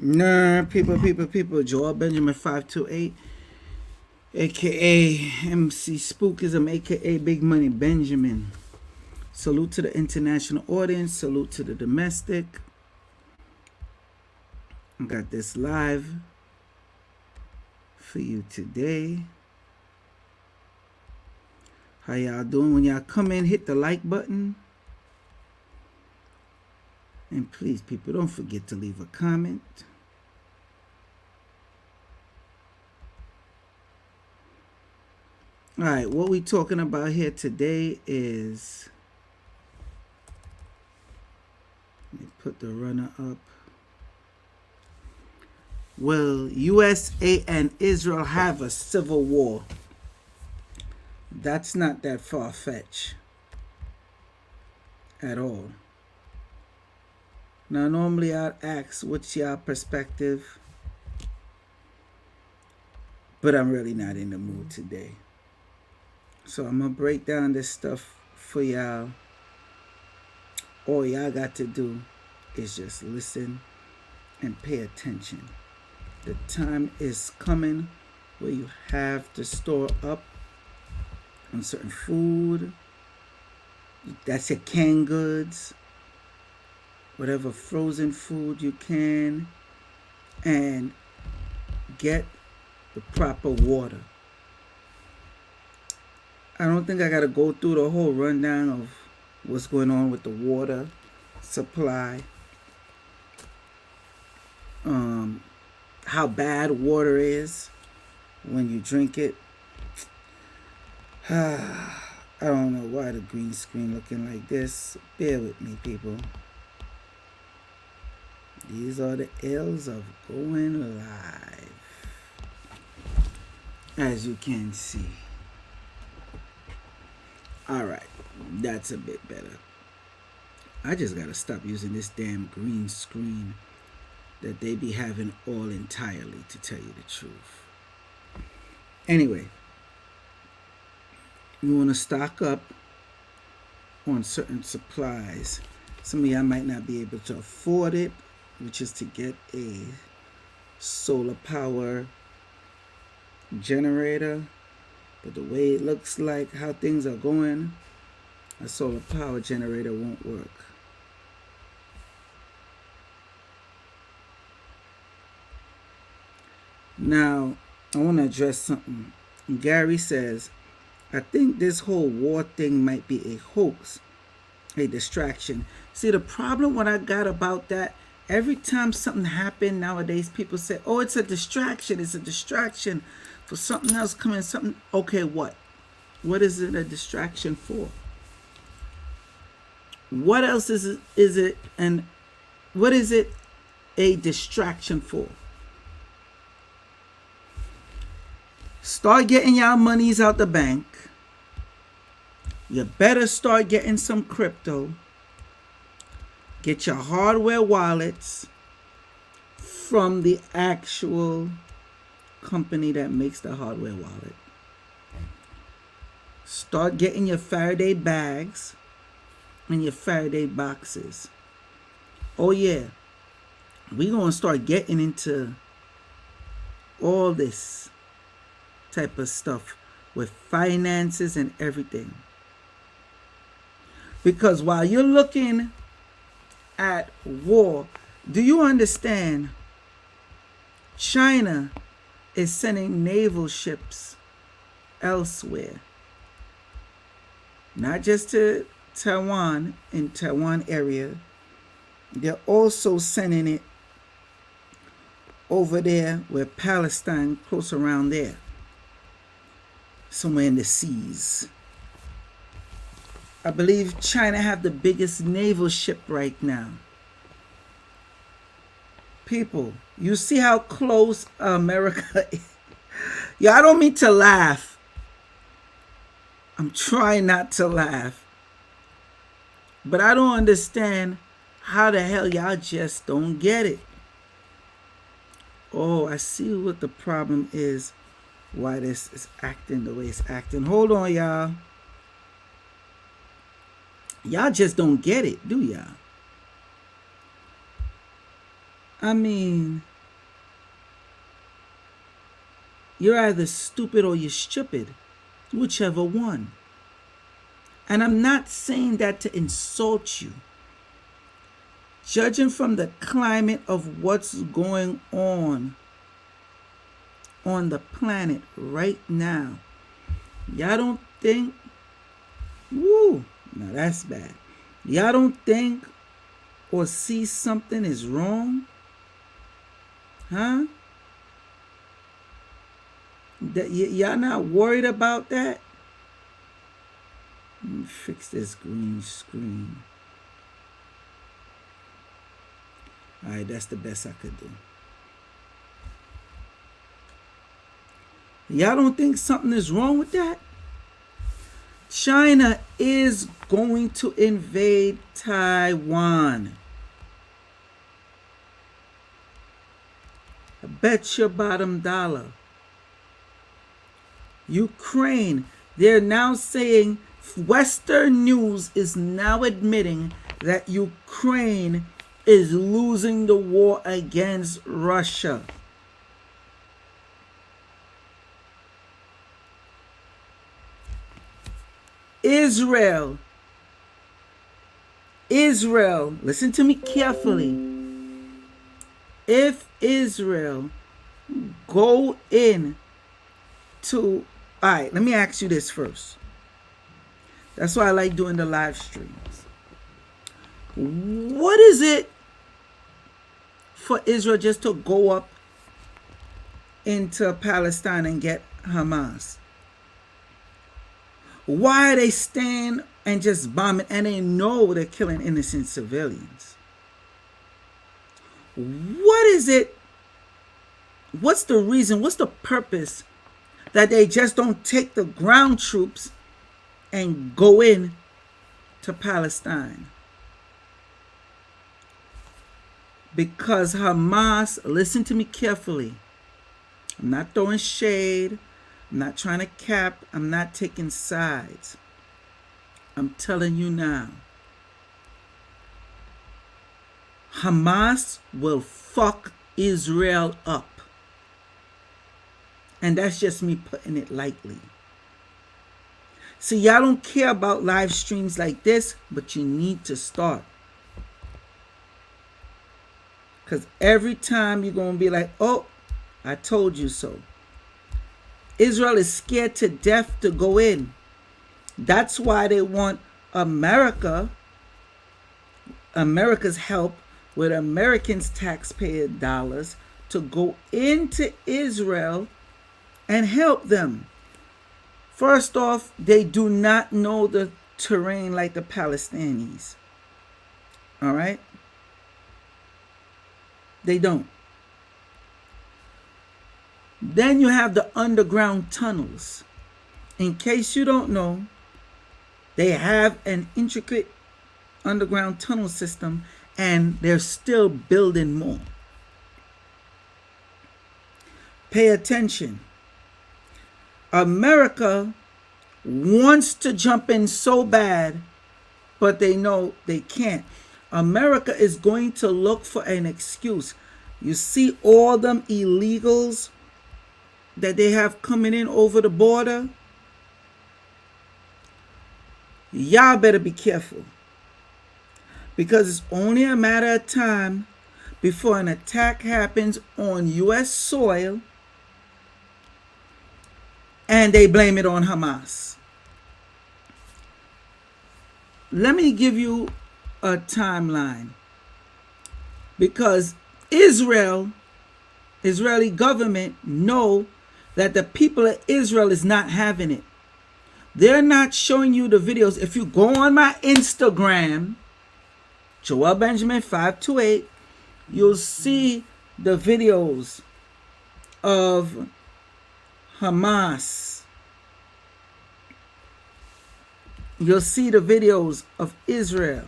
Nah, people. Joel Benjamin 528, aka MC Spookism, aka Big Money Benjamin. Salute to the international audience. Salute to the domestic. I got this live for you today. How y'all doing? When y'all come in, hit the like button. And please, people, don't forget to leave a comment. All right, what we talking about here today is, let me put the runner up. Will USA and Israel have a civil war? That's not that far-fetched at all. Now, normally I'd ask, what's your perspective? But I'm really not in the mood today. So I'm going to break down this stuff for y'all. All y'all got to do is just listen and pay attention. The time is coming where you have to store up on certain food. That's your canned goods. Whatever frozen food you can. And get the proper water. I don't think I got to go through the whole rundown of what's going on with the water supply. How bad water is when you drink it. I don't know why the green screen looking like this. Bear with me, people. These are the ills of going live, as you can see. Alright, that's a bit better. I just gotta stop using this damn green screen that they be having all entirely, to tell you the truth. Anyway, you want to stock up on certain supplies. Some of y'all might not be able to afford it, which is to get a solar power generator. But the way it looks like how things are going, a solar power generator won't work. Now, I want to address something. Gary says, I think this whole war thing might be a hoax, a distraction. See, the problem what I got about that, every time something happens nowadays, people say, oh, it's a distraction. It's a distraction for something else coming, something. Okay, what? What is it a distraction for? What else is it, and what is it a distraction for? Start getting y'all monies out the bank. You better start getting some crypto. Get your hardware wallets from the actual company that makes the hardware wallet. Start getting your Faraday bags and your Faraday boxes. Oh yeah, we're going to start getting into all this type of stuff with finances and everything. Because while you're looking at war, do you understand China is sending naval ships elsewhere? Not just to Taiwan, in Taiwan area. They're also sending it over there where Palestine, close around there. Somewhere in the seas. I believe China have the biggest naval ship right now. People, you see how close America is? Yeah, I don't mean to laugh. I'm trying not to laugh. But I don't understand how the hell y'all just don't get it. Oh, I see what the problem is. Why this is acting the way it's acting. Hold on, y'all. Y'all just don't get it, do y'all? I mean, you're either stupid or you're stupid, whichever one. And I'm not saying that to insult you. Judging from the climate of what's going on the planet right now, y'all don't think, woo, now that's bad. Y'all don't think or see something is wrong? Huh? That y'all not worried about that? Let me fix this green screen. All right, that's the best I could do. Y'all don't think something is wrong with that? China is going to invade Taiwan. I bet your bottom dollar. Ukraine, they're now saying, Western news is now admitting that Ukraine is losing the war against Russia. Israel, listen to me carefully. If Israel go in to, all right, let me ask you this first. That's why I like doing the live streams. What is it for Israel just to go up into Palestine and get Hamas? Why are they staying and just bombing and they know they're killing innocent civilians? What is it? What's the reason? What's the purpose that they just don't take the ground troops and go in to Palestine? Because Hamas, listen to me carefully. I'm not throwing shade. I'm not trying to cap. I'm not taking sides. I'm telling you now. Hamas will fuck Israel up. And that's just me putting it lightly. See, y'all don't care about live streams like this, but you need to start. Because every time you're going to be like, oh, I told you so. Israel is scared to death to go in. That's why they want America's help with Americans' taxpayer dollars to go into Israel and help them. First off, they do not know the terrain like the Palestinians. All right? They don't. Then you have the underground tunnels. In case you don't know, they have an intricate underground tunnel system and they're still building more. Pay attention. America wants to jump in so bad, but they know they can't. America is going to look for an excuse. You see all them illegals that they have coming in over the border? Y'all better be careful. Because it's only a matter of time before an attack happens on U.S. soil and they blame it on Hamas. Let me give you a timeline. Because Israeli government know that the people of Israel is not having it. They're not showing you the videos. If you go on my Instagram, Joel Benjamin 528, you'll see the videos of Hamas. You'll see the videos of Israel.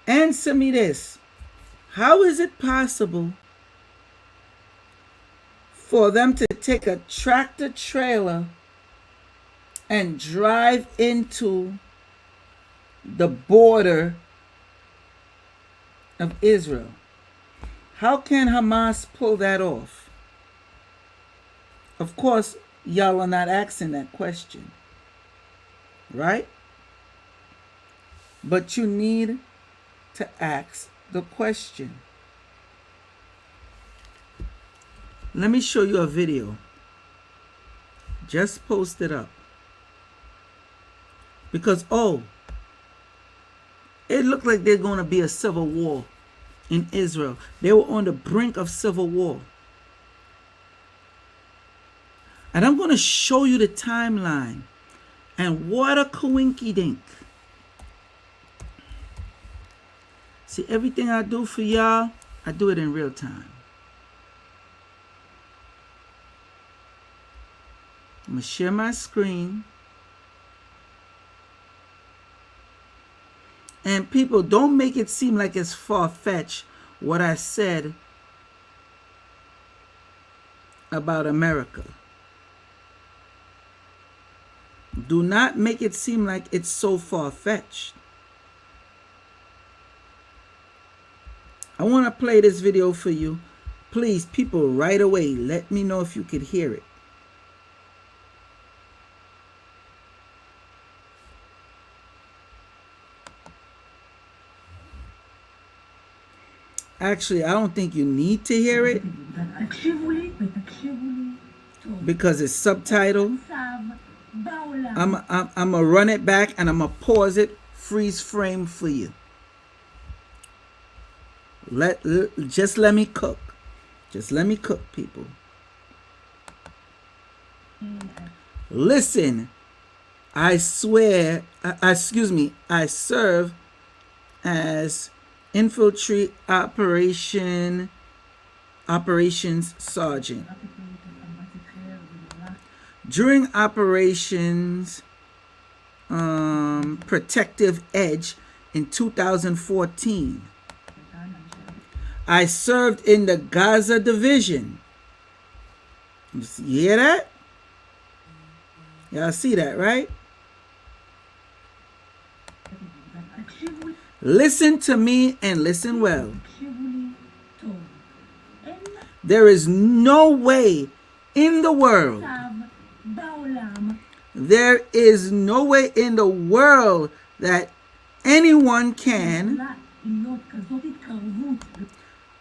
Answer me this. How is it possible for them to take a tractor trailer and drive into the border of Israel. How can Hamas pull that off? Of course, y'all are not asking that question, right? But you need to ask the question. Let me show you a video. Just post it up. Because, it looked like there's going to be a civil war in Israel. They were on the brink of civil war. And I'm going to show you the timeline. And what a coinkydink. See, everything I do for y'all, I do it in real time. I'm going to share my screen. And people, don't make it seem like it's far-fetched what I said about America. Do not make it seem like it's so far-fetched. I want to play this video for you. Please, people, right away, let me know if you could hear it. Actually, I don't think you need to hear it because it's subtitled. I'm gonna run it back and I'm gonna pause it, freeze frame for you. Just let me cook. Just let me cook, people. Listen, I swear, I serve as infantry operations sergeant. During operations Protective Edge in 2014, I served in the Gaza division. You hear that? Y'all see that, right? Listen to me and listen well. There is no way in the world, that anyone can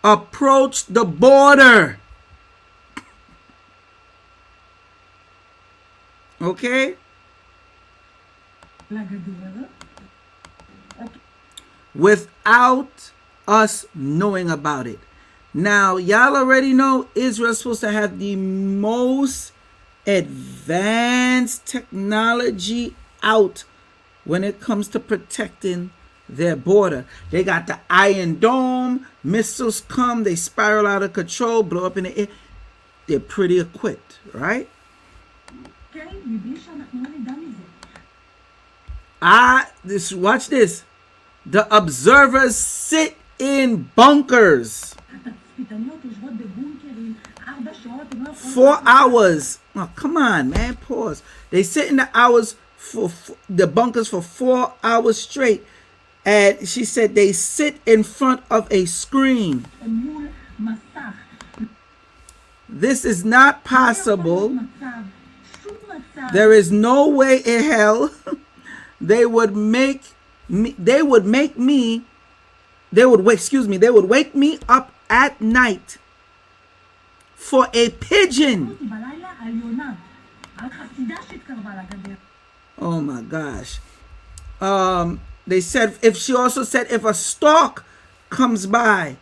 approach the border. Okay? Without us knowing about it. Now, y'all already know Israel's supposed to have the most advanced technology out when it comes to protecting their border. They got the Iron Dome, missiles come, they spiral out of control, blow up in the air. They're pretty equipped, right? Watch this. The observers sit in bunkers. 4 hours. Oh, come on, man. Pause. They sit in the bunkers for 4 hours straight. And she said they sit in front of a screen. This is not possible. There is no way in hell they would wake me up at night for a pigeon. Oh my gosh. They said if a stork comes by,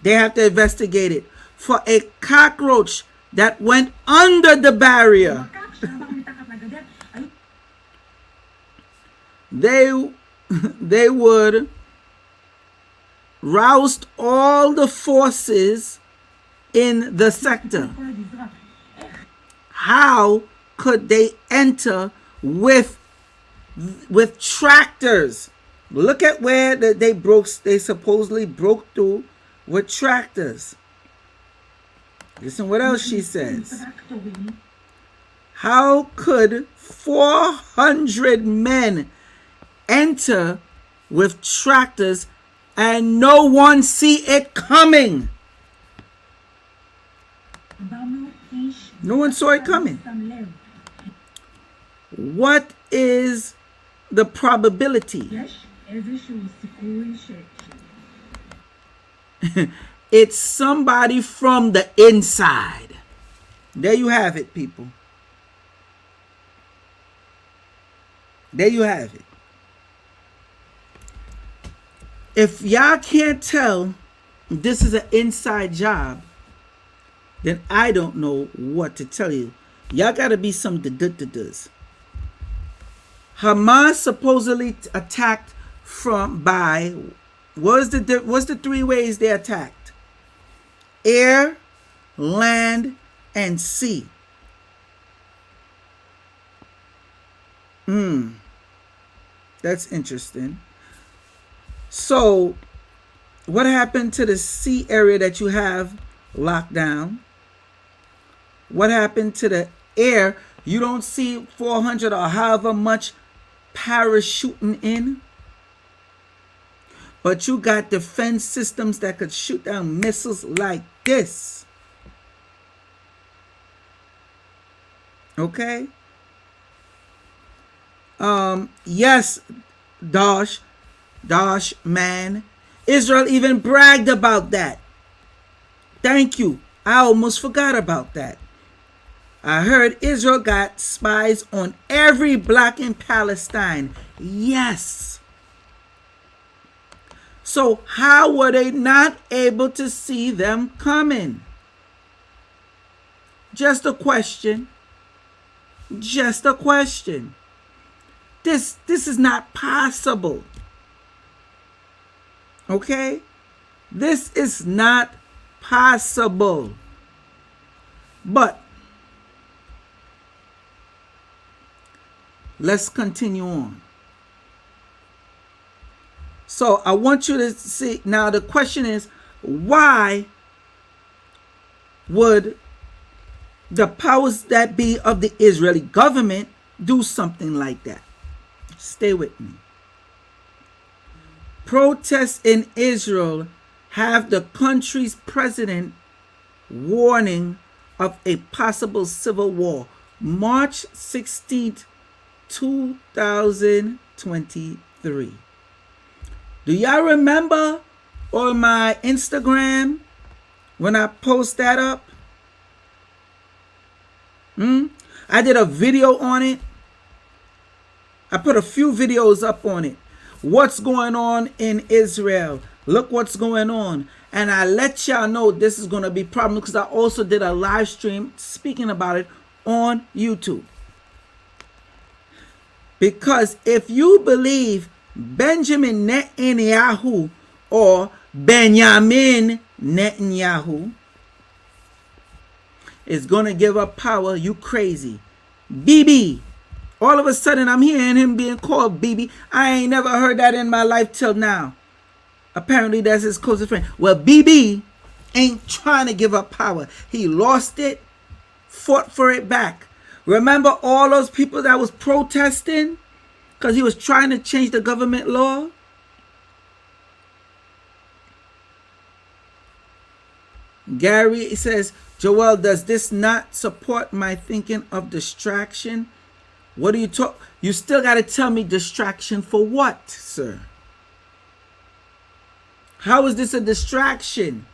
they have to investigate it. For a cockroach that went under the barrier, they would roust all the forces in the sector. How could they enter with tractors? Look at where they supposedly broke through with tractors. Listen what else she says. How could 400 men enter with tractors and no one see it coming. No one saw it coming. What is the probability? It's somebody from the inside. There you have it, people. There you have it. If y'all can't tell this is an inside job, then I don't know what to tell you. Y'all gotta be some da-da-da-das. Hamas supposedly attacked by what's the three ways they attacked? Air, land, and sea. That's interesting. So, what happened to the sea area that you have locked down? What happened to the air? You don't see 400 or however much parachuting in. But you got defense systems that could shoot down missiles like this. Okay? Yes, Dosh man. Israel even bragged about that. Thank you. I almost forgot about that. I heard Israel got spies on every block in Palestine. Yes. So how were they not able to see them coming? Just a question. Just a question. This is not possible. Okay? This is not possible. But let's continue on. So I want you to see, now the question is, why would the powers that be of the Israeli government do something like that? Stay with me. Protests in Israel have the country's president warning of a possible civil war. March 16th, 2023. Do y'all remember on my Instagram when I post that up? I did a video on it. I put a few videos up on it. What's going on in Israel? Look what's going on. And I let y'all know this is going to be a problem because I also did a live stream speaking about it on YouTube. Because if you believe Benjamin Netanyahu or Benjamin Netanyahu is going to give up power, you crazy. BB. All of a sudden, I'm hearing him being called BB. I ain't never heard that in my life till now. Apparently, that's his closest friend. Well, BB ain't trying to give up power. He lost it, fought for it back. Remember all those people that was protesting because he was trying to change the government law? Gary says, Joel, does this not support my thinking of distraction? What do you talk? You still got to tell me distraction for what, sir? How is this a distraction?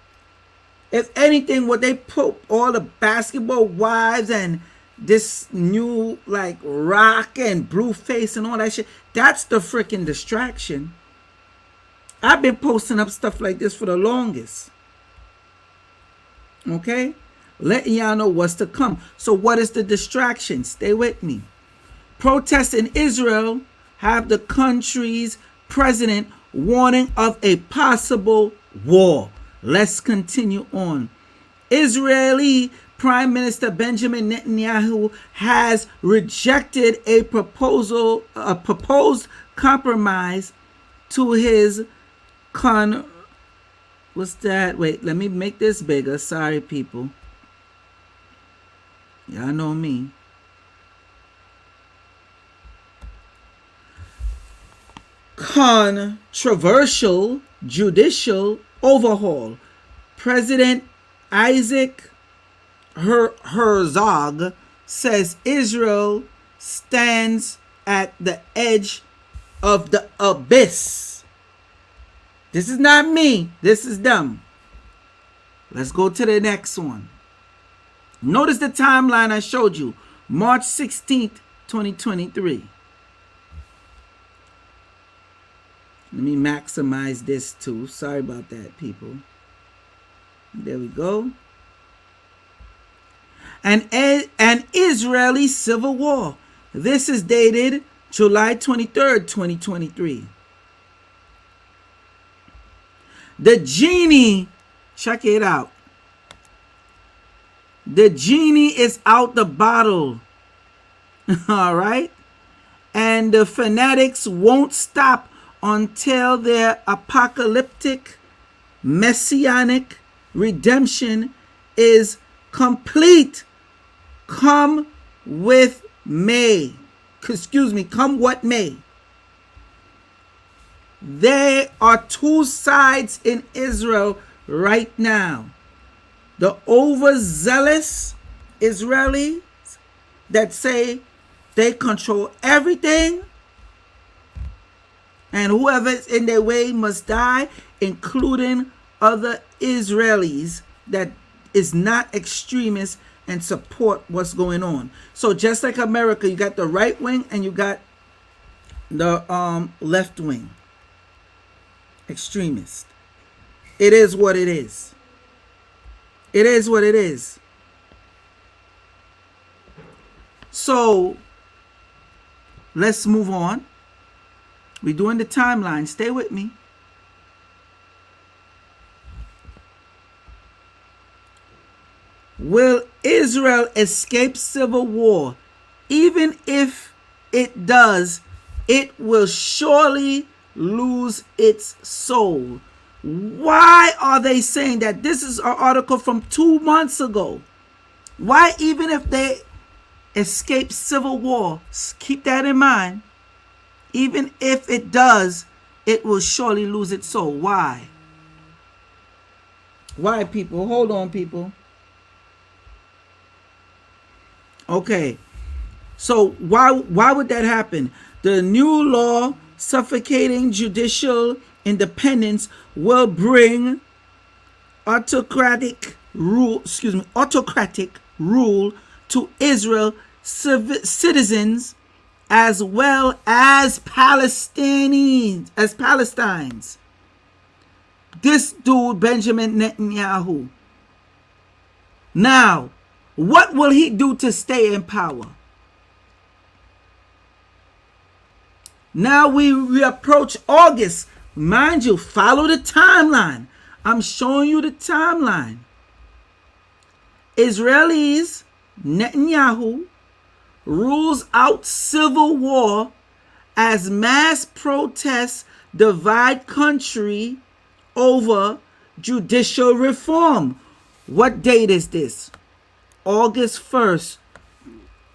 If anything, what they put all the basketball wives and this new like rock and blue face and all that shit, that's the freaking distraction. I've been posting up stuff like this for the longest. Okay? Letting y'all know what's to come. So what is the distraction? Stay with me. Protests in Israel have the country's president warning of a possible war. Let's continue on. Israeli Prime Minister Benjamin Netanyahu has rejected a proposed compromise to his what's that? Wait, let me make this bigger. Sorry, people. Y'all know me. Controversial judicial overhaul. President Isaac Herzog says Israel stands at the edge of the abyss. This is not me. This is them. Let's go to the next one. Notice the timeline I showed you. March 16th, 2023. Let me maximize this too. Sorry about that, people. There we go. An Israeli civil war. This is dated July 23rd, 2023. The genie, check it out. The genie is out the bottle. All right? And the fanatics won't stop until their apocalyptic, messianic redemption is complete. Come with may. Come what may. There are two sides in Israel right now. The overzealous Israelis that say they control everything and whoever is in their way must die, including other Israelis that is not extremists and support what's going on. So just like America, you got the right wing and you got the left wing extremist. It is what it is. It is what it is. So let's move on. We're doing the timeline. Stay with me. Will Israel escape civil war? Even if it does, it will surely lose its soul. Why are they saying that? This is an article from 2 months ago. Why, even if they escape civil war, keep that in mind. Even if it does, it will surely lose its soul. Why? Why, people? Hold on, people. Okay. So why would that happen? The new law suffocating judicial independence will bring autocratic rule to Israel citizens as well as Palestinians. This dude, Benjamin Netanyahu. Now, what will he do to stay in power? Now we approach August. Mind you, follow the timeline. I'm showing you the timeline. Israelis, Netanyahu, rules out civil war as mass protests divide country over judicial reform. What date is this? August 1st,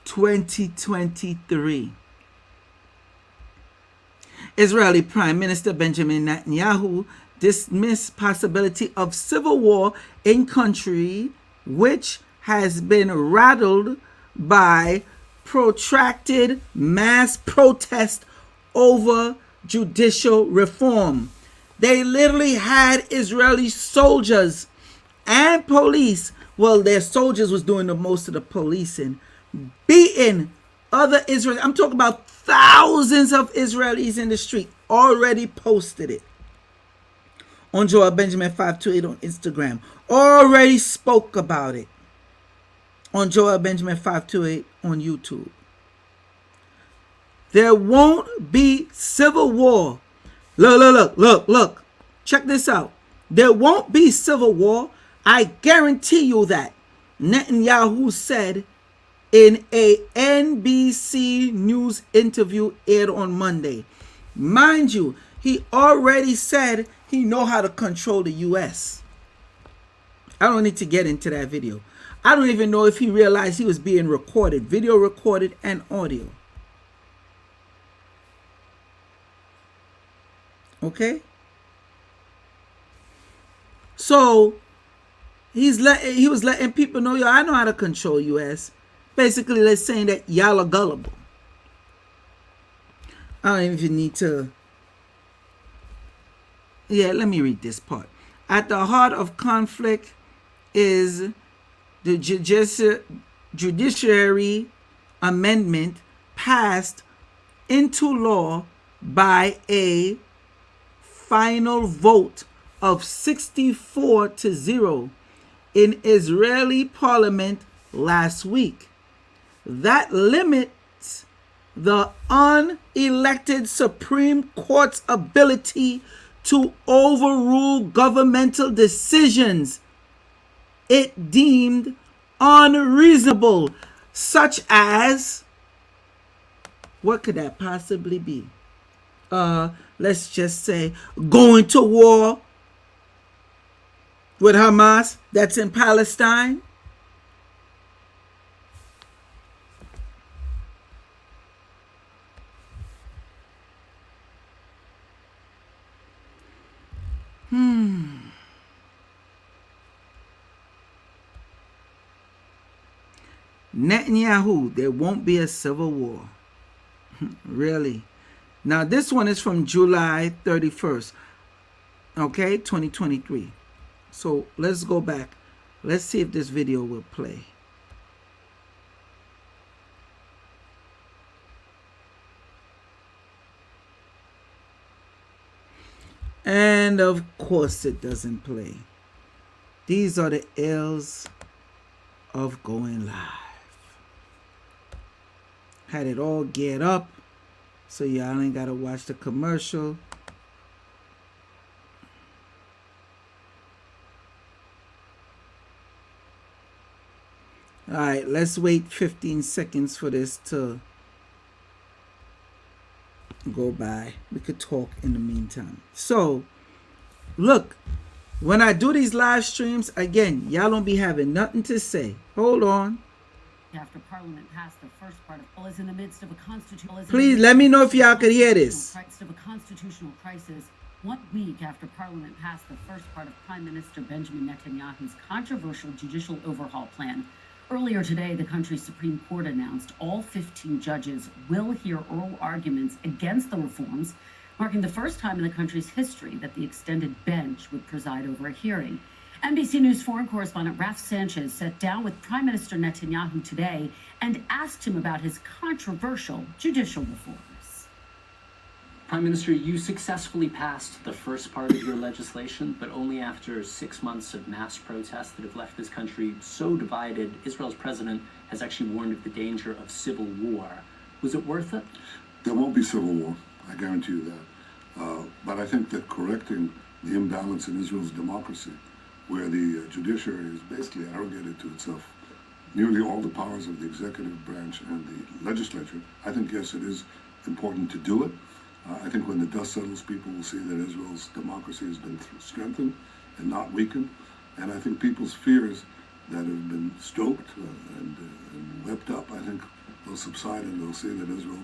2023. Israeli Prime Minister Benjamin Netanyahu dismissed possibility of civil war in country which has been rattled by protracted mass protest over judicial reform. They literally had Israeli soldiers and police, well, their soldiers was doing the most of the policing, beating other Israelis. I'm talking about thousands of Israelis in the street. Already posted it on Joel Benjamin 528 on Instagram. Already spoke about it on Joel Benjamin 528 on YouTube. There won't be civil war. Look. Check this out. There won't be civil war. I guarantee you that. Netanyahu said in a NBC News interview aired on Monday. Mind you, he already said he know how to control the U.S. I don't need to get into that video. I don't even know if he realized he was being recorded, video recorded and audio. Okay? So he was letting people know, yo, I know how to control US. Basically, they're saying that y'all are gullible. I don't even need to. Yeah, let me read this part. At the heart of conflict is the judiciary amendment passed into law by a final vote of 64-0 in Israeli parliament last week. That limits the unelected Supreme Court's ability to overrule governmental decisions it deemed unreasonable, such as, what could that possibly be? Let's just say going to war with Hamas that's in Palestine. Netanyahu, there won't be a civil war. Really? Now, this one is from July 31st, okay, 2023. So let's go back. Let's see if this video will play. And of course it doesn't play. These are the ills of going live. Had it all geared up so y'all ain't gotta watch the commercial. All right, let's wait 15 seconds for this to go by. We could talk in the meantime. So, look, when I do these live streams, again, y'all don't be having nothing to say. Hold on. After Parliament passed the first part of is in the midst of a constitutional. Please let me know if y'all could hear this. Of a constitutional crisis, 1 week after Parliament passed the first part of Prime Minister Benjamin Netanyahu's controversial judicial overhaul plan. Earlier today, the country's Supreme Court announced all 15 judges will hear oral arguments against the reforms, marking the first time in the country's history that the extended bench would preside over a hearing. NBC News foreign correspondent Raf Sanchez sat down with Prime Minister Netanyahu today and asked him about his controversial judicial reforms. Prime Minister, you successfully passed the first part of your legislation, but only after 6 months of mass protests that have left this country so divided. Israel's president has actually warned of the danger of civil war. Was it worth it? There won't be civil war, I guarantee you that. But I think that correcting the imbalance in Israel's democracy, where the judiciary is basically arrogated to itself nearly all the powers of the executive branch and the legislature, I think, yes, it is important to do it. I think when the dust settles, people will see that Israel's democracy has been strengthened and not weakened. And I think people's fears that have been stoked and whipped up, I think they'll subside and they'll see that Israel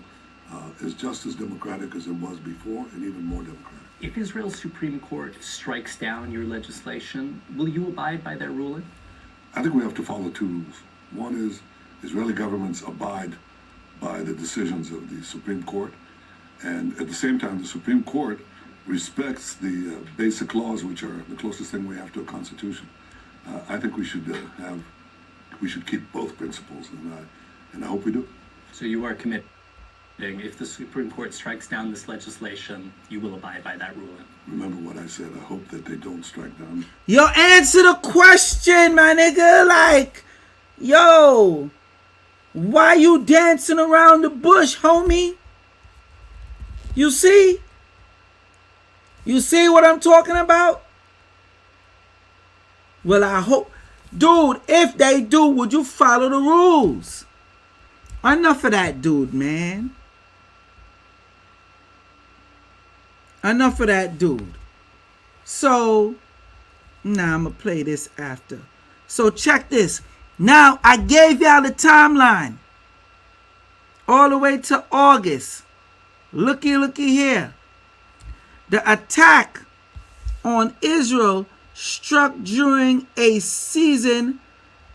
is just as democratic as it was before and even more democratic. If Israel's Supreme Court strikes down your legislation, will you abide by their ruling? I think we have to follow two rules. One is Israeli governments abide by the decisions of the Supreme Court, and at the same time the Supreme Court respects the basic laws, which are the closest thing we have to a constitution. I think we should keep both principles, and I hope we do. So you are committed. If the Supreme Court strikes down this legislation, you will abide by that ruling. Remember what I said. I hope that they don't strike down. Yo, answer the question, my nigga. Like, yo, why you dancing around the bush, homie? You see? You see what I'm talking about? Well, I hope. Dude, if they do, would you follow the rules? Enough of that, dude, man. Enough of that, dude. So, now I'm going to play this after. So, check this. Now, I gave y'all the timeline. All the way to August. Looky here. The attack on Israel struck during a season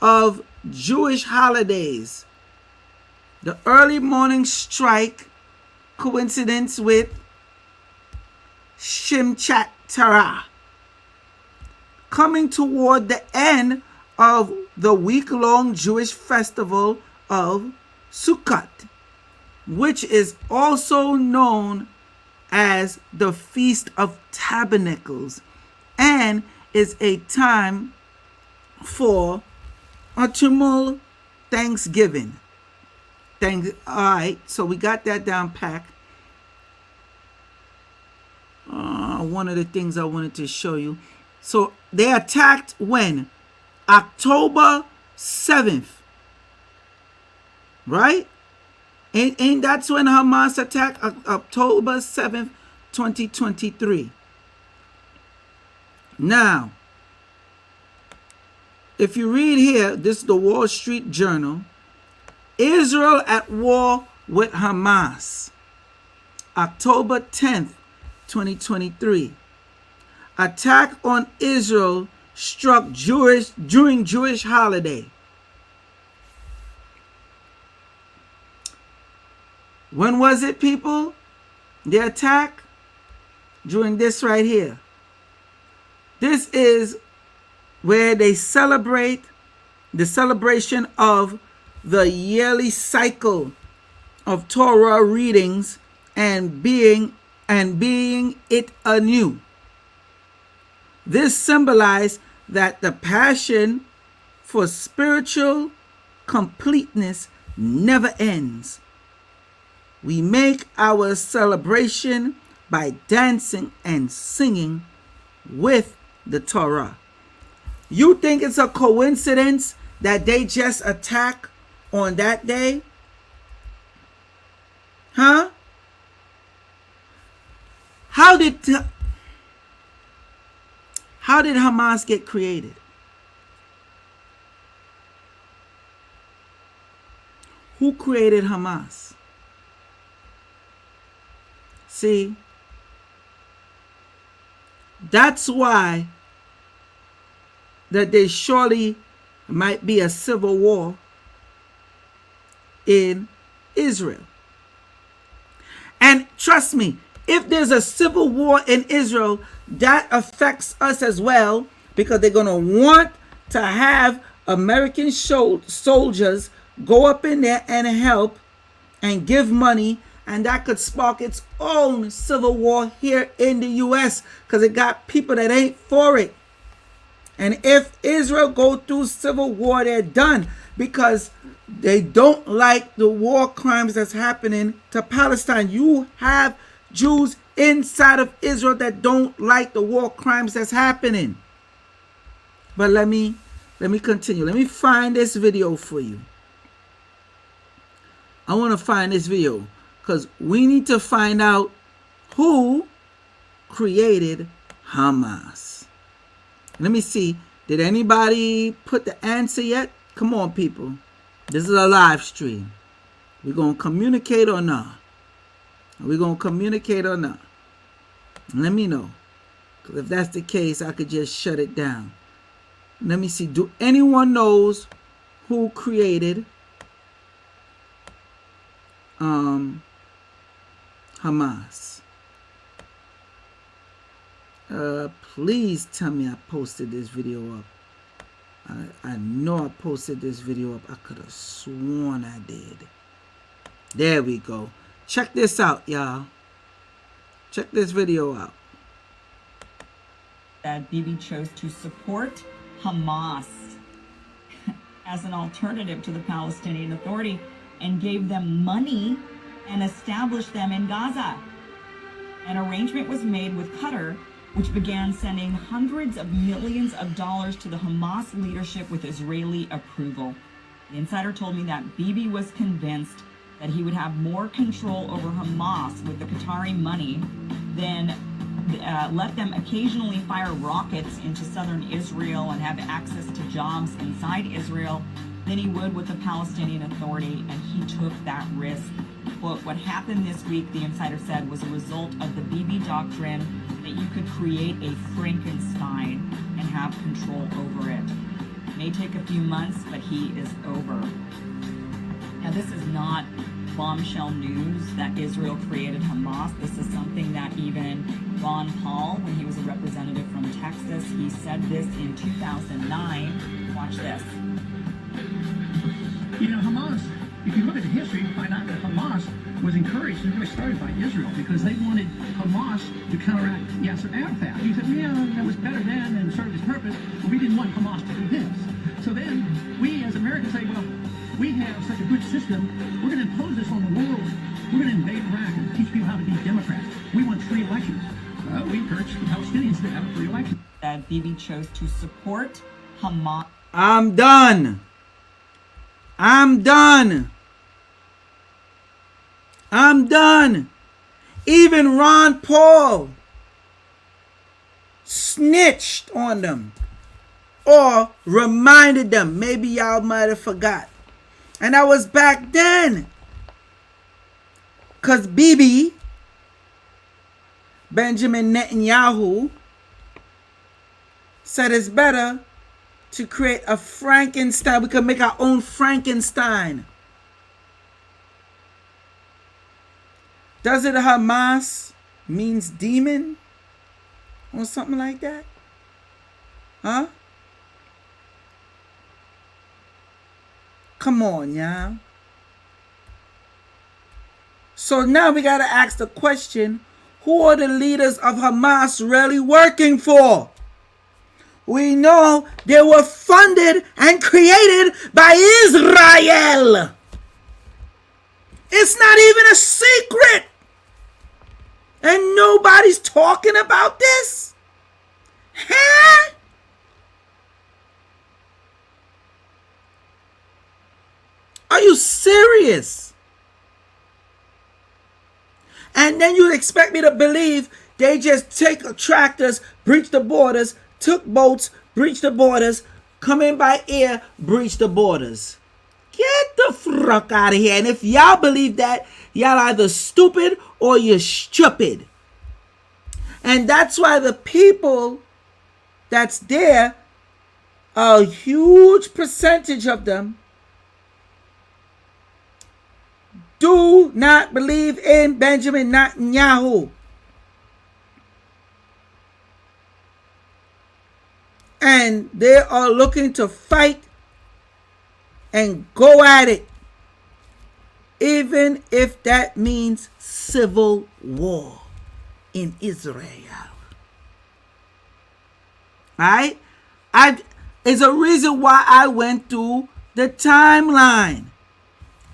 of Jewish holidays. The early morning strike coincidence with Shimchat Torah, coming toward the end of the week-long Jewish festival of Sukkot, which is also known as the Feast of Tabernacles and is a time for autumnal Thanksgiving. All right, so we got that down pat. One of the things I wanted to show you. So they attacked when? October 7th. Right? And that's when Hamas attacked, October 7th, 2023. Now, if you read here, this is the Wall Street Journal. Israel at war with Hamas. October 10th, 2023. Attack on Israel struck during Jewish holiday. When was it, people? The attack? During this right here. This is where they celebrate the celebration of the yearly cycle of Torah readings and being it anew. This symbolized that the passion for spiritual completeness never ends. We make our celebration by dancing and singing with the Torah. You think it's a coincidence that they just attack on that day? Huh? How did Hamas get created? Who created Hamas? See, that's why that there surely might be a civil war in Israel. And trust me, if there's a civil war in Israel, that affects us as well, because they're going to want to have American soldiers go up in there and help and give money, and that could spark its own civil war here in the U.S. because it got people that ain't for it. And if Israel go through civil war, they're done, because they don't like the war crimes that's happening to Palestine. You have Jews inside of Israel that don't like the war crimes that's happening. But let me continue. Let me find this video for you. I want to find this video because we need to find out who created Hamas. Let me see. Did anybody put the answer yet? Come on, people. This is a live stream. We're going to communicate or not? We're going to communicate or not? Let me know. Because if that's the case, I could just shut it down. Let me see. Do anyone knows who created Hamas? Please tell me I posted this video up. I know I posted this video up. I could have sworn I did. There we go. Check this out, y'all. Check this video out. That Bibi chose to support Hamas as an alternative to the Palestinian Authority and gave them money and established them in Gaza. An arrangement was made with Qatar, which began sending hundreds of millions of dollars to the Hamas leadership with Israeli approval. The insider told me that Bibi was convinced that he would have more control over Hamas with the Qatari money than let them occasionally fire rockets into southern Israel and have access to jobs inside Israel than he would with the Palestinian Authority, and he took that risk. quote, what happened this week, the insider said, was a result of the Bibi doctrine that you could create a Frankenstein and have control over it. May take a few months, but he is over. Now, this is not bombshell news that Israel created Hamas. This is something that even Ron Paul, when he was a representative from Texas, he said this in 2009. Watch this. You know, Hamas, if you look at the history, you find out that Hamas was encouraged and really started by Israel because they wanted Hamas to counteract Yasser Arafat. He said, yeah, that was better then and served its purpose, but we didn't want Hamas to do this. So then we as Americans say, well, we have such a good system, we're going to impose this on the world. We're going to invade Iraq and teach people how to be Democrats. We want free elections. We encourage the Palestinians to have a free election. That Bibi chose to support Hamas. I'm done. I'm done. I'm done. Even Ron Paul snitched on them or reminded them. Maybe y'all might have forgot. And that was back then. Because Bibi, Benjamin Netanyahu, said it's better to create a Frankenstein. We can make our own Frankenstein. Does it Hamas means demon? Or something like that? Huh? Come on, y'all. So now we got to ask the question, who are the leaders of Hamas really working for? We know they were funded and created by Israel. It's not even a secret. And nobody's talking about this? Huh? Are you serious? And then you expect me to believe they just take tractors, breach the borders, took boats, breach the borders, come in by air, breach the borders. Get the fuck out of here. And if y'all believe that, y'all either stupid or you're stupid. And that's why the people that's there, a huge percentage of them, do not believe in Benjamin Netanyahu. And they are looking to fight and go at it, even if that means civil war in Israel. Right? It's a reason why I went through the timeline.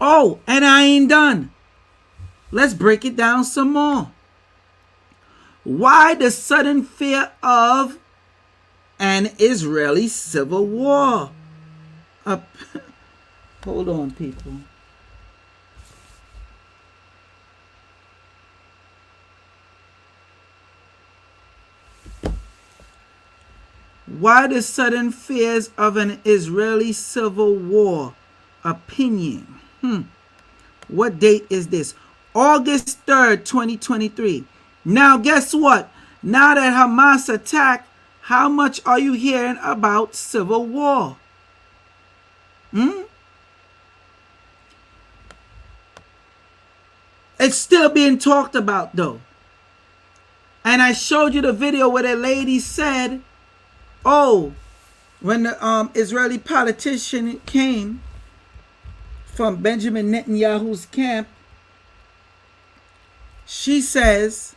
Oh, and I ain't done. Let's break it down some more. Why the sudden fear of an Israeli civil war? Hold on, people. Why the sudden fears of an Israeli civil war? Opinion. What date is this? August 3rd, 2023. Now, guess what? Now that Hamas attacked, how much are you hearing about civil war? It's still being talked about, though. And I showed you the video where the lady said, oh, when the Israeli politician came from Benjamin Netanyahu's camp, she says,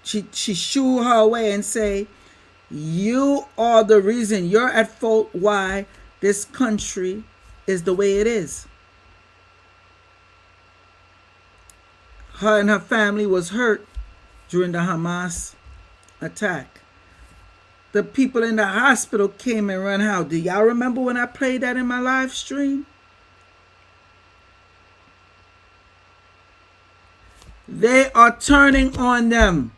she shoo her away and say, you are the reason, you're at fault why this country is the way it is. Her and her family was hurt during the Hamas attack. The people in the hospital came and ran out. Do y'all remember when I played that in my live stream? They are turning on them.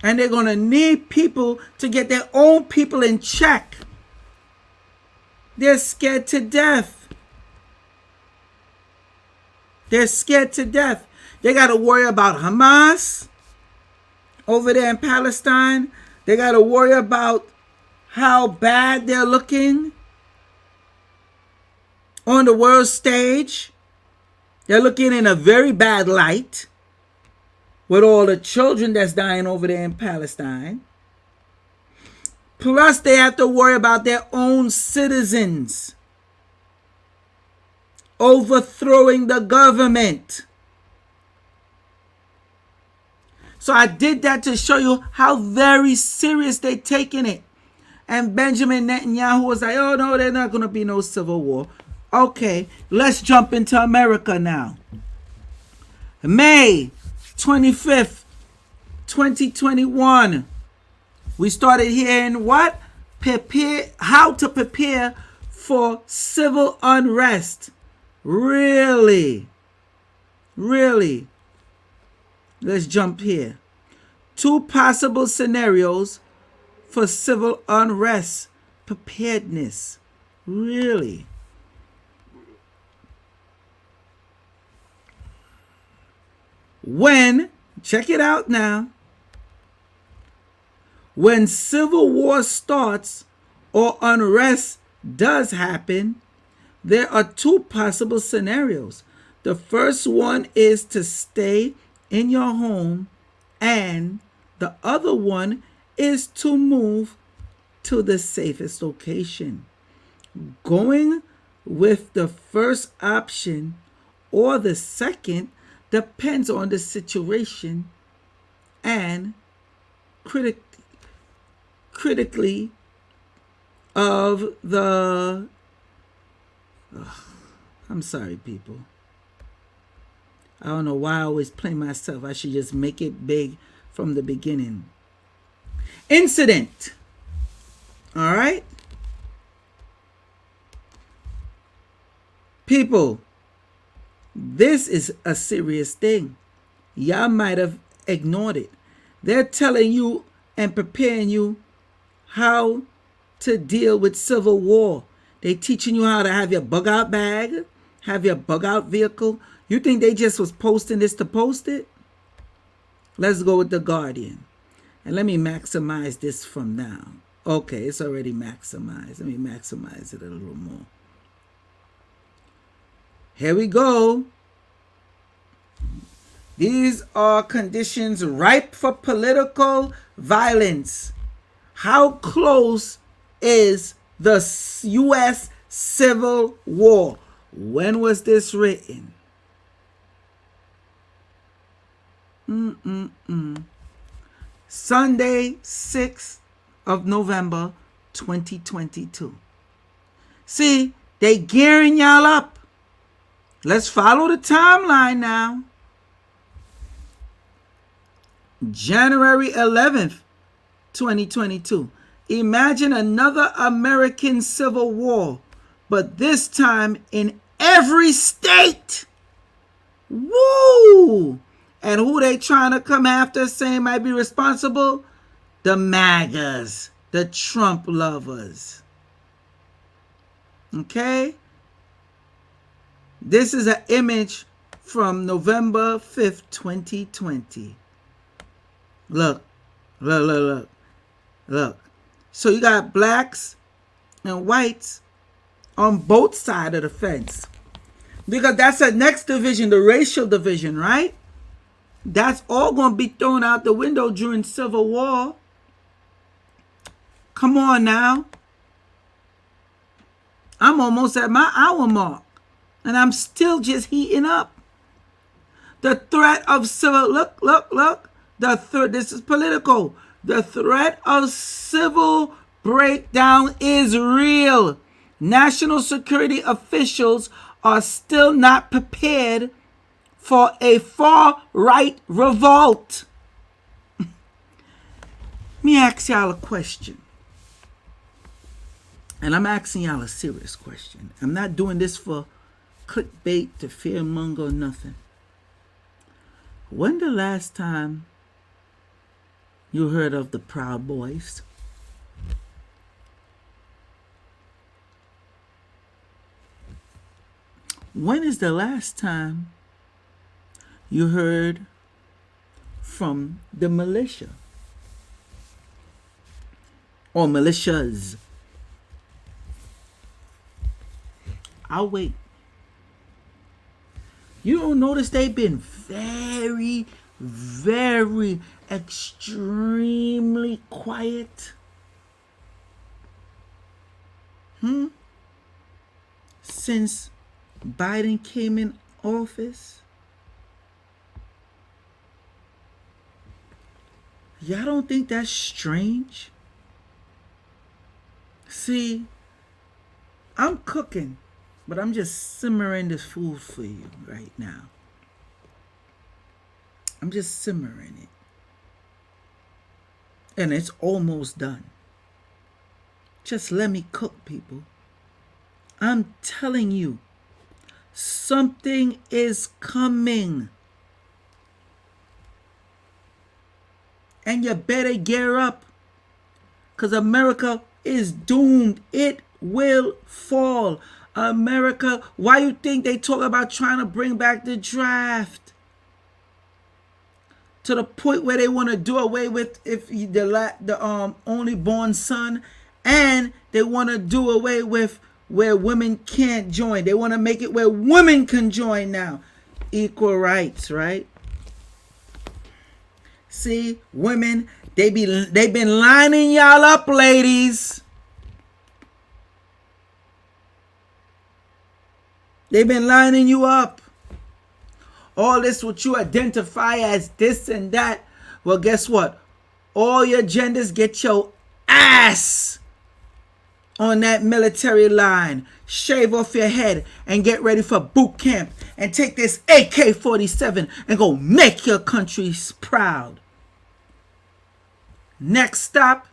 And they're going to need people to get their own people in check. They're scared to death. They're scared to death. They got to worry about Hamas over there in Palestine. They got to worry about how bad they're looking on the world stage. They're looking in a very bad light with all the children that's dying over there in Palestine. Plus, they have to worry about their own citizens overthrowing the government. So I did that to show you how very serious they're taking it. And Benjamin Netanyahu was like, oh no, there's not going to be no civil war. Okay, let's jump into America now. May 25th, 2021. We started hearing what? How to prepare for civil unrest. Really? Really? Let's jump here. 2 possible scenarios for civil unrest preparedness. Really? When, check it out now, when civil war starts or unrest does happen, there are 2 possible scenarios. The first one is to stay in your home, and the other one is to move to the safest location. Going with the first option or the second depends on the situation and critically of the... I'm sorry, people. I don't know why I always play myself. I should just make it big from the beginning. Incident. All right? People, this is a serious thing. Y'all might have ignored it. They're telling you and preparing you how to deal with civil war. They're teaching you how to have your bug out bag, have your bug out vehicle. You think they just was posting this to post it? Let's go with The Guardian. And let me maximize this from now. Okay, it's already maximized. Let me maximize it a little more. Here we go. These are conditions ripe for political violence. How close is the U.S. Civil War? When was this written? Sunday, 6th of November, 2022. See, they gearing y'all up. Let's follow the timeline now. January 11th, 2022. Imagine another American Civil War, but this time in every state. Woo! And who they trying to come after saying might be responsible? The MAGAs, the Trump lovers. Okay? This is an image from November 5th, 2020. Look. So you got blacks and whites on both sides of the fence. Because that's the next division, the racial division, right? That's all going to be thrown out the window during Civil War. Come on now. I'm almost at my hour mark. And I'm still just heating up. The threat of civil... Look. This is political. The threat of civil breakdown is real. National security officials are still not prepared for a far-right revolt. Let me ask y'all a question. And I'm asking y'all a serious question. I'm not doing this for clickbait, to fearmonger, or nothing. When the last time you heard of the Proud Boys? When is the last time you heard from the militia or militias. I'll wait. You don't notice they've been very, very extremely quiet? Since Biden came in office? Y'all don't think that's strange? See, I'm cooking, but I'm just simmering this food for you right now. I'm just simmering it. And it's almost done. Just let me cook, people. I'm telling you, something is coming. And you better gear up, because America is doomed. It will fall. America, why you think they talk about trying to bring back the draft? To the point where they want to do away with if the only born son, and they want to do away with where women can't join. They want to make it where women can join now. Equal rights, right? See, women, they've been lining y'all up, ladies. They've been lining you up. All this what you identify as this and that. Well, guess what? All your genders, get your ass on that military line. Shave off your head and get ready for boot camp. And take this AK-47 and go make your country proud. Next stop,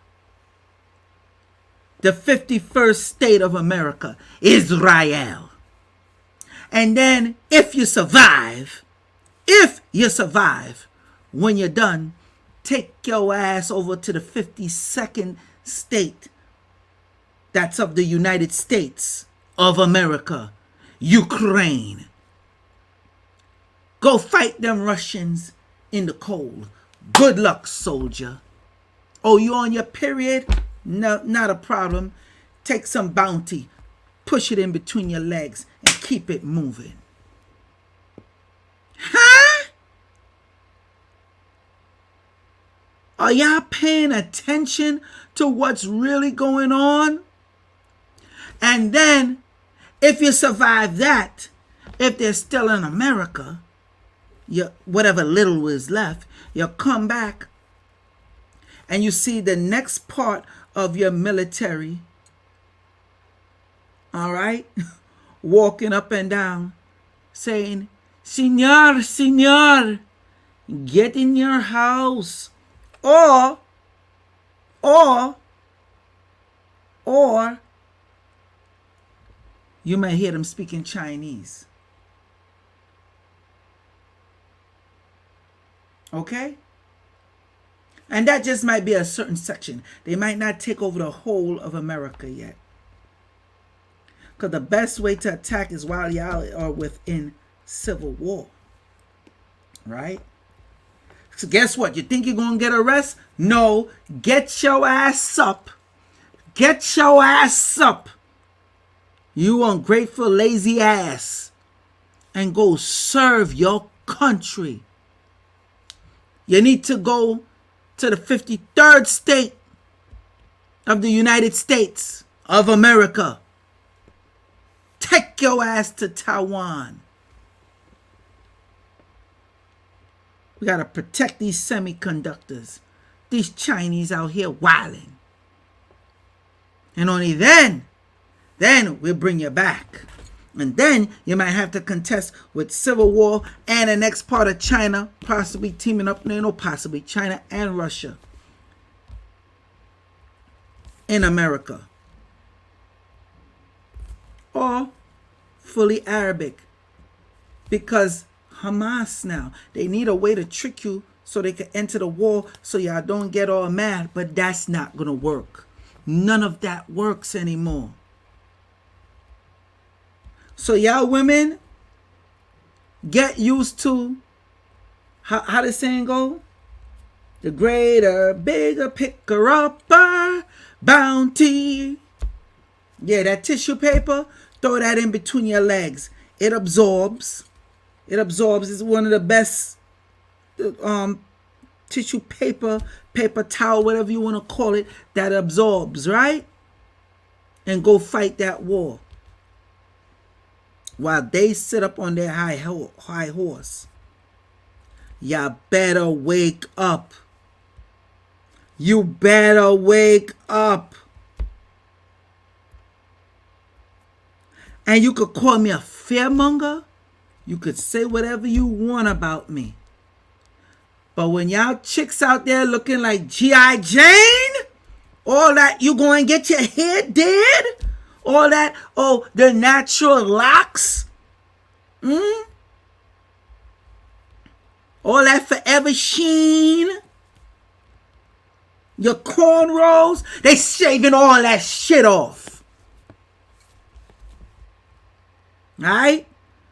the 51st state of America, Israel. And then if you survive, when you're done, take your ass over to the 52nd state. That's of the United States of America, Ukraine. Go fight them Russians in the cold. Good luck, soldier. Oh, you on your period? No, not a problem. Take some bounty, push it in between your legs, and keep it moving. Huh? Are y'all paying attention to what's really going on? And then, if you survive that, if they're still in America, whatever little is left, you'll come back and you see the next part of your military, all right, walking up and down, saying, Senor, Senor, get in your house. Or you might hear them speaking Chinese. Okay? And that just might be a certain section. They might not take over the whole of America yet. Because the best way to attack is while y'all are within civil war. Right? So guess what? You think you're going to get arrested? No. Get your ass up. Get your ass up. You ungrateful, lazy ass. And go serve your country. You need to go to the 53rd state of the United States of America. Take your ass to Taiwan. We got to protect these semiconductors. These Chinese out here wilding. And only then we'll bring you back. And then you might have to contest with civil war and the next part of China, possibly teaming up, possibly China and Russia in America. Or fully Arabic. Because Hamas now, they need a way to trick you so they can enter the war so y'all don't get all mad. But that's not going to work. None of that works anymore. So y'all women, get used to How the saying go? The greater, bigger, picker upper bounty. Yeah, that tissue paper, throw that in between your legs. It absorbs. It absorbs. It's one of the best tissue paper, paper towel, whatever you want to call it, that absorbs, right? And go fight that war. While they sit up on their high horse. Y'all better wake up. You better wake up. And you could call me a fearmonger. You could say whatever you want about me. But when y'all chicks out there looking like G.I. Jane, all that, you going to get your hair did? All that, oh, the natural locks? All that forever sheen? Your cornrows? They shaving all that shit off. Alright?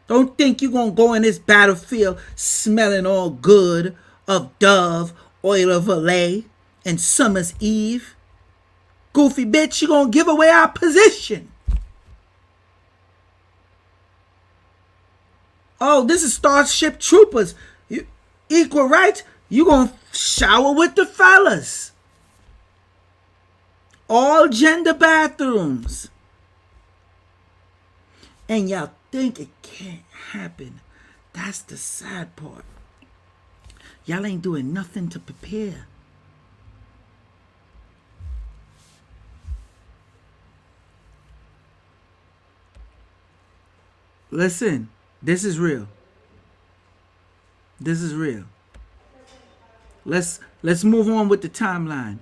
Don't think you're going to go in this battlefield smelling all good of Dove, oil of Olay, and Summer's Eve. Goofy bitch, you're going to give away our position. Oh, this is Starship Troopers. Equal rights, you're going to shower with the fellas. All gender bathrooms. And y'all think it can't happen. That's the sad part. Y'all ain't doing nothing to prepare. Listen, this is real. This is real. Let's move on with the timeline.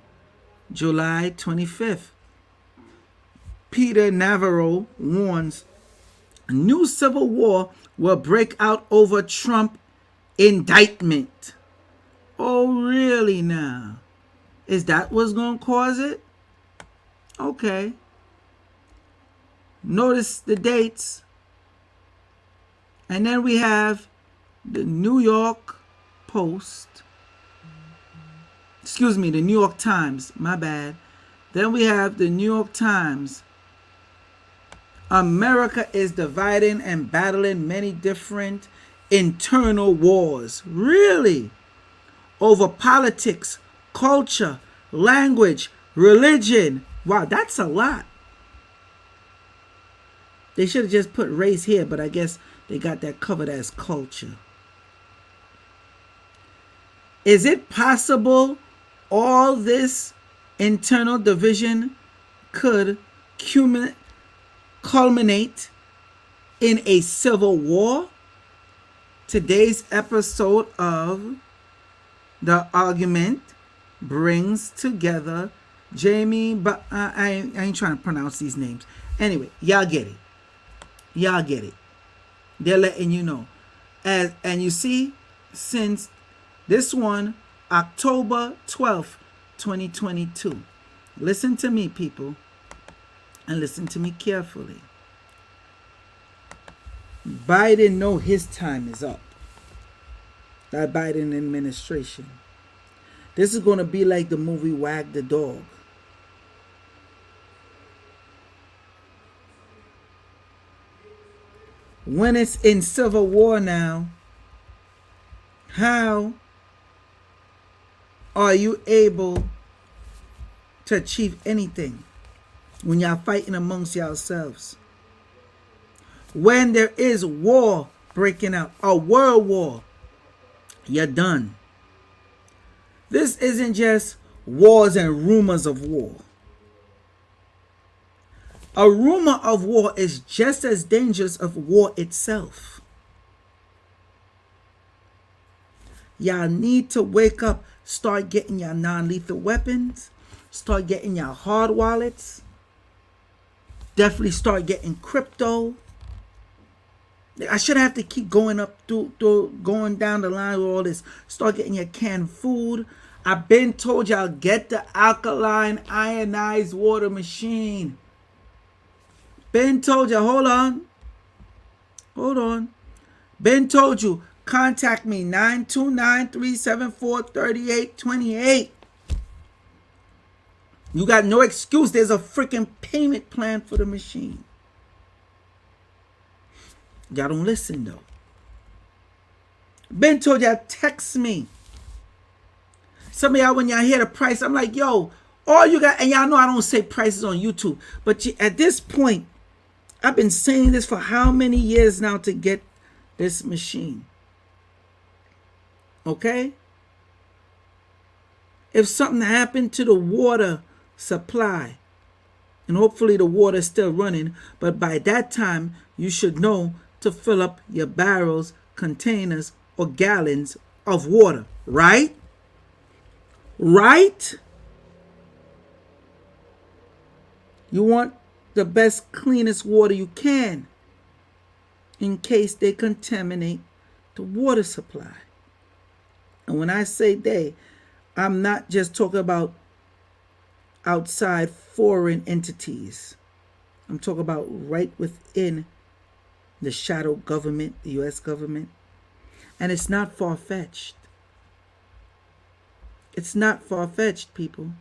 July 25th. Peter Navarro warns a new civil war will break out over Trump indictment. Oh, really now? Is that what's going to cause it? Okay. Notice the dates. And then we have the New York Post. Excuse me, the New York Times. My bad. Then we have the New York Times. America is dividing and battling many different internal wars. Really? Over politics, culture, language, religion. Wow, that's a lot. They should have just put race here, but I guess they got that covered as culture. Is it possible all this internal division could culminate in a civil war? Today's episode of The Argument brings together Jamie, but I ain't trying to pronounce these names. Anyway, y'all get it. Y'all get it. They're letting you know. And you see, since this one, October 12th, 2022. Listen to me, people. And listen to me carefully. Biden know his time is up. That Biden administration. This is going to be like the movie Wag the Dog. When it's in civil war now, how are you able to achieve anything when y'all fighting amongst yourselves? When there is war breaking out, a world war, you're done. This isn't just wars and rumors of war. A rumor of war is just as dangerous as war itself. Y'all need to wake up, start getting your non-lethal weapons, start getting your hard wallets, definitely start getting crypto. I shouldn't have to keep going up going down the line with all this. Start getting your canned food. I've been told y'all, get the alkaline ionized water machine. Ben told you, hold on. Ben told you, contact me, 929-374-3828. You got no excuse. There's a freaking payment plan for the machine. Y'all don't listen, though. Ben told y'all, text me. Some of y'all, when y'all hear the price, I'm like, yo, all you got, and y'all know I don't say prices on YouTube, but at this point, I've been saying this for how many years now to get this machine? Okay? If something happened to the water supply, and hopefully the water is still running, but by that time, you should know to fill up your barrels, containers, or gallons of water, right? Right? You want the best, cleanest water you can in case they contaminate the water supply. And when I say they, I'm not just talking about outside foreign entities. I'm talking about right within the shadow government, the U.S. government. And it's not far-fetched. It's not far-fetched, people.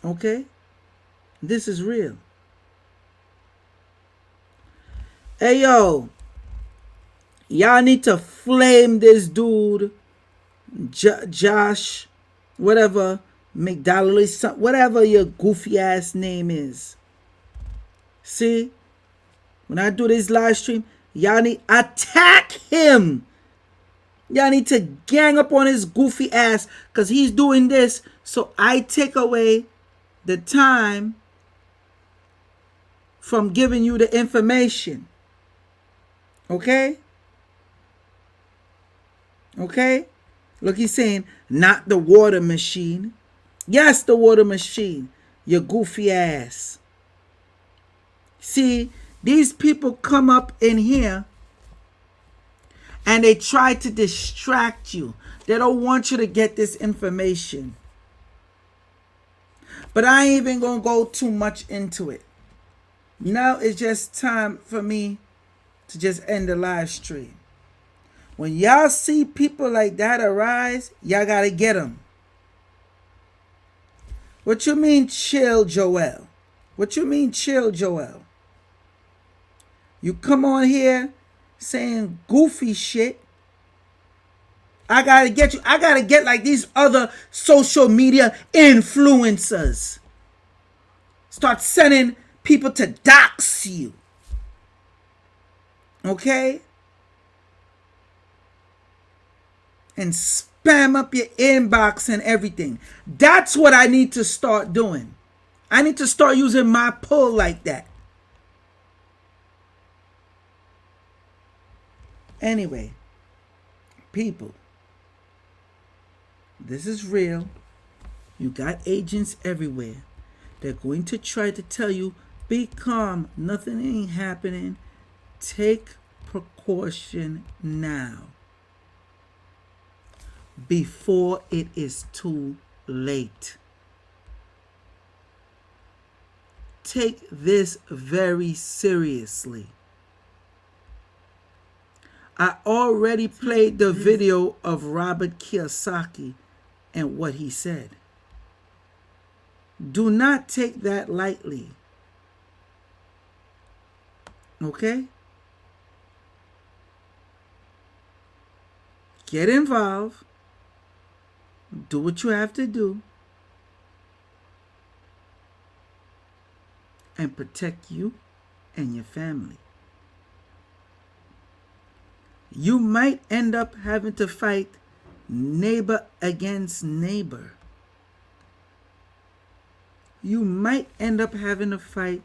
Okay? This is real. Hey, yo. Y'all need to flame this dude, Josh, whatever, McDowell, whatever your goofy ass name is. See? When I do this live stream, y'all need attack him. Y'all need to gang up on his goofy ass because he's doing this. So I take away the time from giving you the information. Okay? Okay? Look, he's saying, not the water machine. Yes, the water machine. Your goofy ass. See, these people come up in here and they try to distract you. They don't want you to get this information. But I ain't even going to go too much into it. Now it's just time for me to just end the live stream. When y'all see people like that arise, y'all got to get them. What you mean chill, Joel? What you mean chill, Joel? You come on here saying goofy shit. I got to get you. I got to get like these other social media influencers. Start sending people to dox you. Okay? And spam up your inbox and everything. That's what I need to start doing. I need to start using my pull like that. Anyway, people, this is real. You got agents everywhere. They're going to try to tell you, be calm, nothing ain't happening. Take precaution now. Before it is too late. Take this very seriously. I already played the video of Robert Kiyosaki and what he said. Do not take that lightly. Okay? Get involved. Do what you have to do. And protect you and your family. You might end up having to fight neighbor against neighbor. You might end up having to fight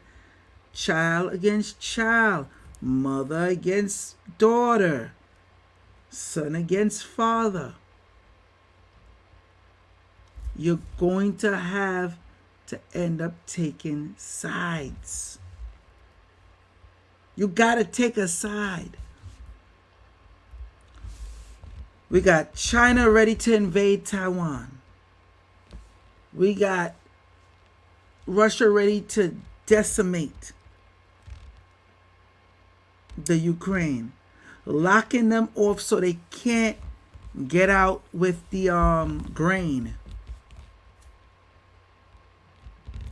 child against child, mother against daughter, son against father. You're going to have to end up taking sides. You got to take a side. We got China ready to invade Taiwan. We got Russia ready to decimate the Ukraine, locking them off so they can't get out with the grain.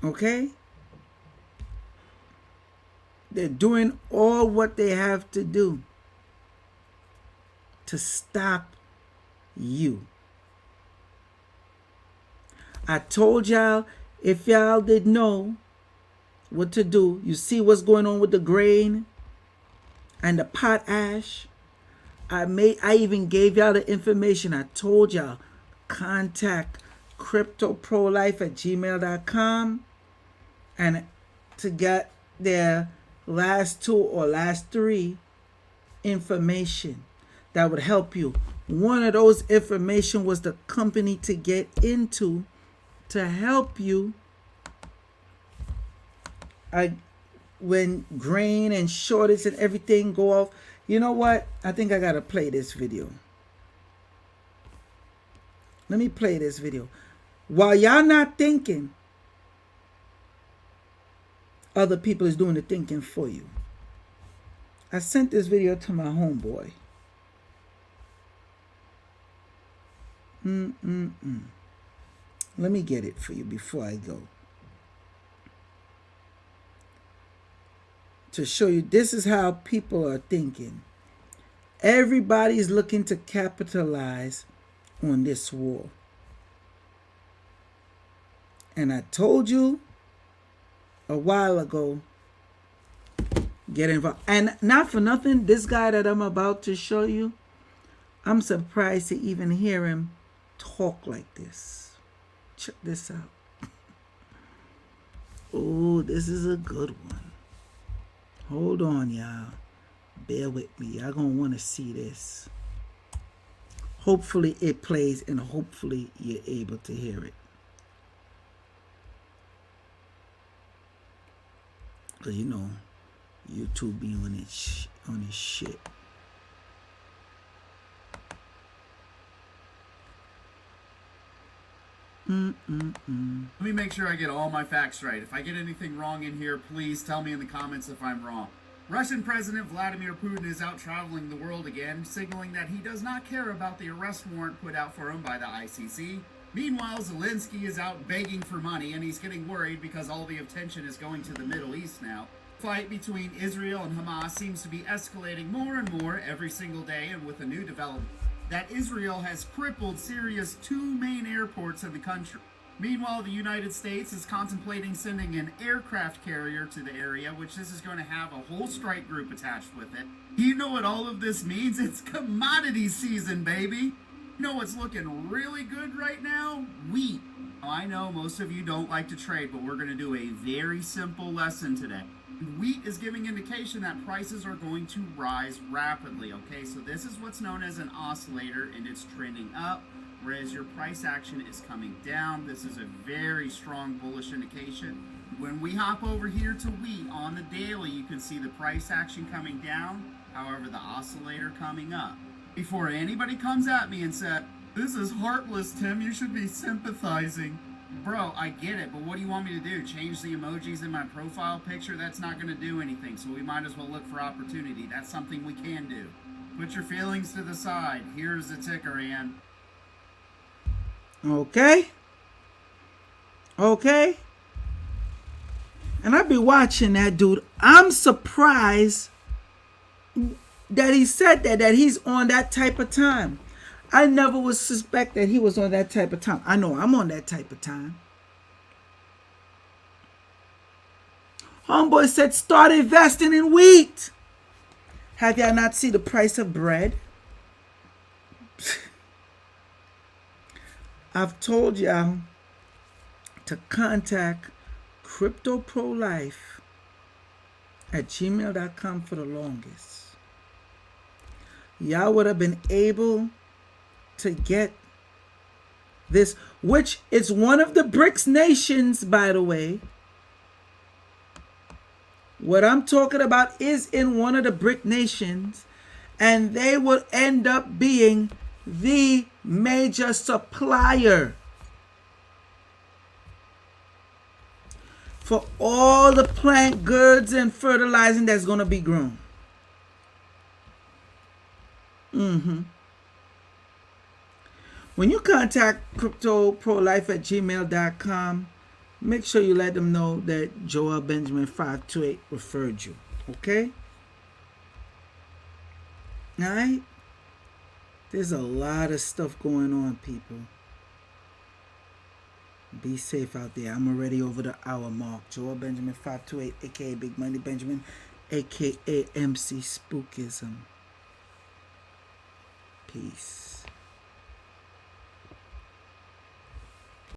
Okay? They're doing all what they have to do to stop you. I told y'all, if y'all didn't know what to do, you see what's going on with the grain and the potash. I even gave y'all the information. I told y'all, contact cryptoprolife@gmail.com and to get their last 2 or last 3 information that would help you. One of those information was the company to get into to help you when grain and shortage and everything go off. You know what? I think I gotta play this video. Let me play this video. While y'all not thinking, other people is doing the thinking for you. I sent this video to my homeboy. Let me get it for you before I go. To show you, this is how people are thinking. Everybody's looking to capitalize on this war. And I told you a while ago, get involved. And not for nothing, this guy that I'm about to show you, I'm surprised to even hear him talk like this. Check this out. Oh, this is a good one. Hold on, y'all. Bear with me. Y'all gonna want to see this. Hopefully it plays and hopefully you're able to hear it. Because you know, YouTube be on its shit. Let me make sure I get all my facts right. If I get anything wrong in here, please tell me in the comments if I'm wrong. Russian President Vladimir Putin is out traveling the world again, signaling that he does not care about the arrest warrant put out for him by the ICC. Meanwhile, Zelensky is out begging for money, and he's getting worried because all the attention is going to the Middle East now. The fight between Israel and Hamas seems to be escalating more and more every single day, and with a new development that Israel has crippled Syria's 2 main airports in the country. Meanwhile, the United States is contemplating sending an aircraft carrier to the area, which this is going to have a whole strike group attached with it. You know what all of this means? It's commodity season, baby. You know what's looking really good right now? Wheat. Now, I know most of you don't like to trade, but we're going to do a very simple lesson today. Wheat is giving indication that prices are going to rise rapidly, okay? So this is what's known as an oscillator, and it's trending up, whereas your price action is coming down. This is a very strong bullish indication. When we hop over here to wheat on the daily, you can see the price action coming down, however, the oscillator coming up. Before anybody comes at me and said, "This is heartless, Tim, you should be sympathizing." Bro, I get it, but what do you want me to do? Change the emojis in my profile picture? That's not going to do anything, so we might as well look for opportunity. That's something we can do. Put your feelings to the side. Here's the ticker, Ann. Okay. Okay. And I be watching that dude. I'm surprised that he said that he's on that type of time. I never would suspect that he was on that type of time. I know I'm on that type of time. Homeboy said start investing in wheat. Have y'all not seen the price of bread? I've told y'all to contact cryptoprolife@gmail.com for the longest. Y'all would have been able to get this, which is one of the BRICS nations, by the way. What I'm talking about is in one of the BRIC nations, and they will end up being the major supplier for all the plant goods and fertilizing that's going to be grown. When you contact cryptoprolife@gmail.com, make sure you let them know that Joel Benjamin 528 referred you. Okay? Alright? There's a lot of stuff going on, people. Be safe out there. I'm already over the hour mark. Joel Benjamin 528, aka Big Money Benjamin, aka MC Spookism. Peace.